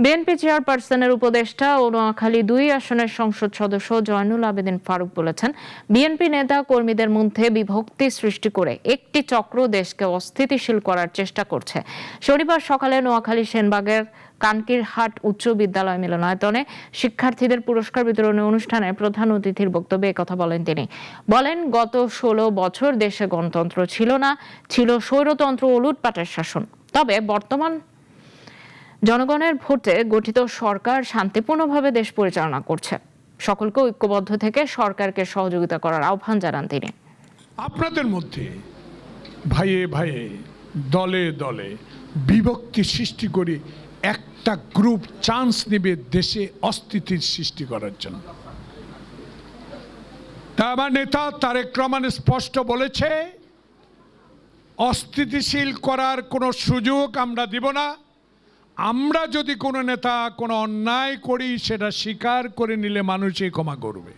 BNP চেয়ারপারসনের উপদেষ্টা ও নোয়াখালী ২ আসনের সংসদ সদস্য জয়নুল আবেদিন ফারুক বলেছেন, বিএনপি নেতা কর্মীদের মধ্যে বিভক্তি সৃষ্টি করে একটি চক্র দেশকে অস্থিতিশীল করার চেষ্টা করছে। শনিবার সকালে নোয়াখালী সেনবাগের কানকিরহাট উচ্চ বিদ্যালয় মিলনায়তনে শিক্ষার্থীদের পুরস্কার বিতরণী অনুষ্ঠানে প্রধান অতিথির বক্তব্যে একথা বলেন তিনি। বলেন, গত ১৬ বছর দেশে গণতন্ত্র ছিল না, ছিল স্বৈরতন্ত্র ও লুটপাটের শাসন। তবে বর্তমান জনগণের ভোটে গঠিত সরকার শান্তিপূর্ণভাবে দেশ পরিচালনা করছে। সকলকে ঐক্যবদ্ধ থেকে সরকারকে সহযোগিতা করার আহ্বান জানান তিনি। আপনাদের মধ্যে ভাইয়ে ভাইয়ে, দলে দলে বিভক্তি সৃষ্টি করে একটা গ্রুপ চান্স নেবে দেশে অস্থিতির সৃষ্টি করার জন্য। তা আমার নেতা তারেক রহমান স্পষ্ট বলেছে, অস্থিতিশীল করার কোনো সুযোগ আমরা দিব না। আমরা যদি কোনো নেতা কোনো অন্যায় করি, সেটা স্বীকার করে নিলে মানুষই ক্ষমা করবে।